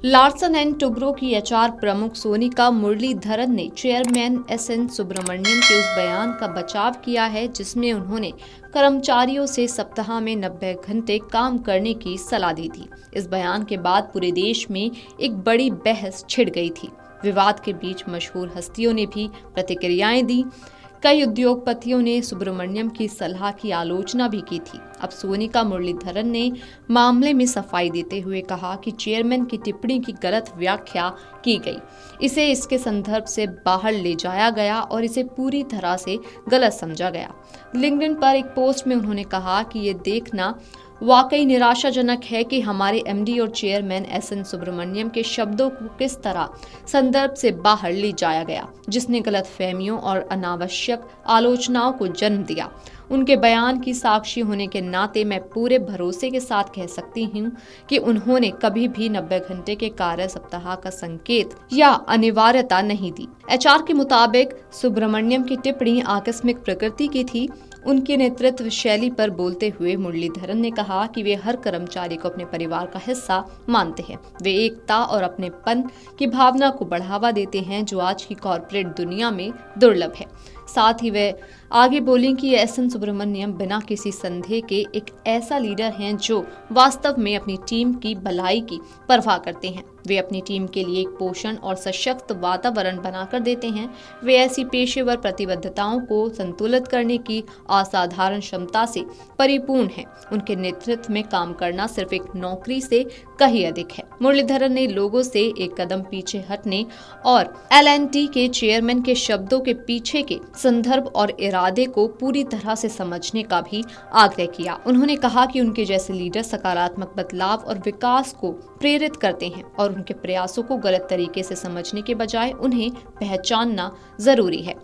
Larsen and Toubro की HR प्रमुख सोनिका मुरलीधरन ने चेयरमैन एसएन सुब्रमण्यम के उस बयान का बचाव किया है जिसमें उन्होंने कर्मचारियों से सप्ताह में 90 घंटे काम करने की सलाह दी थी। इस बयान के बाद पूरे देश में एक बड़ी बहस छिड़ गई थी। विवाद के बीच मशहूर हस्तियों ने भी प्रतिक्रियाएं दी। कई उद्योगपतियों ने सुब्रमण्यम की सलाह की आलोचना भी की थी। अब सोनिका मुरलीधरन ने मामले में सफाई देते हुए कहा कि चेयरमैन की टिप्पणी की गलत व्याख्या की गई, इसे इसके संदर्भ से बाहर ले जाया गया और इसे पूरी तरह से गलत समझा गया। लिंक्डइन पर एक पोस्ट में उन्होंने कहा कि ये देखना वाकई निराशाजनक है कि हमारे एमडी और चेयरमैन एसएन सुब्रमण्यम के शब्दों को किस तरह संदर्भ से बाहर ले जाया गया, जिसने गलतफहमियों और अनावश्यक आलोचनाओं को जन्म दिया। उनके बयान की साक्षी होने के नाते मैं पूरे भरोसे के साथ कह सकती हूँ कि उन्होंने कभी भी 90 घंटे के कार्य सप्ताह का संकेत या अनिवार्यता नहीं दी। एचआर के मुताबिक सुब्रमण्यम की टिप्पणी आकस्मिक प्रकृति की थी। उनके नेतृत्व शैली पर बोलते हुए मुरलीधरन ने कहा कि वे हर कर्मचारी को अपने परिवार का हिस्सा मानते हैं। वे एकता और अपनेपन की भावना को बढ़ावा देते हैं जो आज की कॉरपोरेट दुनिया में दुर्लभ है। साथ ही वे आगे बोलें कि एसएन सुब्रमण्यम बिना किसी संदेह के एक ऐसा लीडर हैं जो वास्तव में अपनी टीम की भलाई की परवाह करते हैं। वे अपनी टीम के लिए एक पोषण और सशक्त वातावरण बनाकर देते हैं। वे ऐसी पेशेवर प्रतिबद्धताओं को संतुलित करने की असाधारण क्षमता से परिपूर्ण हैं। उनके नेतृत्व में काम करना सिर्फ एक नौकरी से कहीं अधिक है। मुरलीधरन ने लोगों से एक कदम पीछे हटने और एल&टी के चेयरमैन के शब्दों के पीछे के संदर्भ और इरादे को पूरी तरह से समझने का भी आग्रह किया। उन्होंने कहा कि उनके जैसे लीडर सकारात्मक बदलाव और विकास को प्रेरित करते हैं और उनके प्रयासों को गलत तरीके से समझने के बजाय उन्हें पहचानना जरूरी है।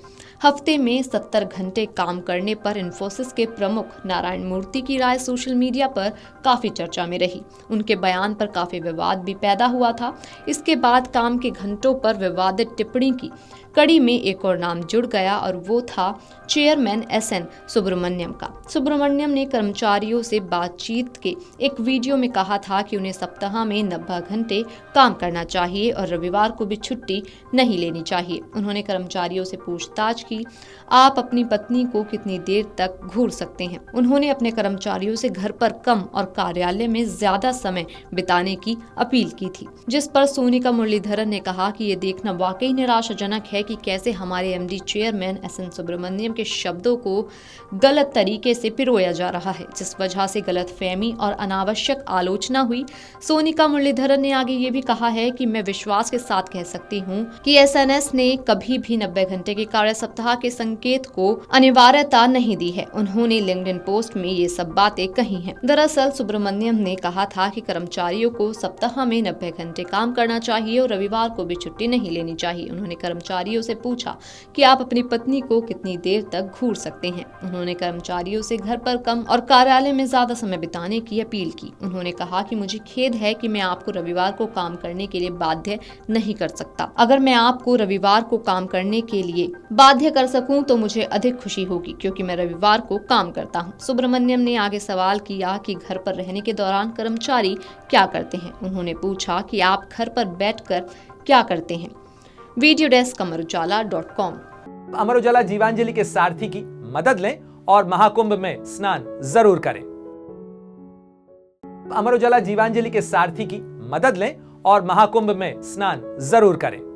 हफ्ते में 70 घंटे काम करने पर इन्फोसिस के प्रमुख नारायण मूर्ति की राय सोशल मीडिया पर काफी चर्चा में रही। उनके बयान पर काफी विवाद भी पैदा हुआ था। इसके बाद काम के घंटों पर विवादित टिप्पणी की कड़ी में एक और नाम जुड़ गया और वो था चेयरमैन एसएन सुब्रमण्यम का। सुब्रमण्यम ने कर्मचारियों से बातचीत के एक वीडियो में कहा था कि उन्हें सप्ताह में 90 घंटे काम करना चाहिए और रविवार को भी छुट्टी नहीं लेनी चाहिए। उन्होंने कर्मचारियों से पूछताछ की, आप अपनी पत्नी को कितनी देर तक घूर सकते हैं। उन्होंने अपने कर्मचारियों से घर पर कम और कार्यालय में ज्यादा समय बिताने की अपील की थी, जिस पर सोनिका मुरलीधरन ने कहा कि ये देखना वाकई निराशाजनक है कि कैसे हमारे एमडी चेयरमैन एसएन सुब्रमण्यम के शब्दों को गलत तरीके से पिरोया जा रहा है, जिस वजह से गलतफहमी और अनावश्यक आलोचना हुई। सोनिका मुरलीधरन ने आगे ये भी कहा है कि मैं विश्वास के साथ कह सकती हूँ कि एसएनएस ने कभी भी 90 घंटे के कार्य सप्ताह के संकेत को अनिवार्यता नहीं दी है। उन्होंने लिंक्डइन पोस्ट में ये सब बातें कही हैं। दरअसल सुब्रमण्यम ने कहा था कि कर्मचारियों को सप्ताह में 90 घंटे काम करना चाहिए और रविवार को भी छुट्टी नहीं लेनी चाहिए। उन्होंने कर्मचारियों से पूछा कि आप अपनी पत्नी को कितनी देर तक घूर सकते हैं। उन्होंने कर्मचारियों से घर पर कम और कार्यालय में ज्यादा समय बिताने की अपील की। उन्होंने कहा कि मुझे खेद है कि मैं आपको रविवार को काम करने के लिए बाध्य नहीं कर सकता। अगर मैं आपको रविवार को काम करने के लिए बाध्य कर सकूं तो मुझे अधिक खुशी होगी क्योंकि मैं रविवार को काम करता हूं। सुब्रमण्यम ने आगे सवाल किया कि घर पर रहने के दौरान कर्मचारी क्या करते हैं। उन्होंने पूछा कि आप घर पर बैठकर क्या करते हैं। Video desk अमरउजाला.com। अमर उजाला जीवांजलि के सारथी की मदद लें और महाकुंभ में स्नान जरूर करें। अमर उजाला जीवांजलि के सारथी की मदद लें और महाकुंभ में स्नान जरूर करें।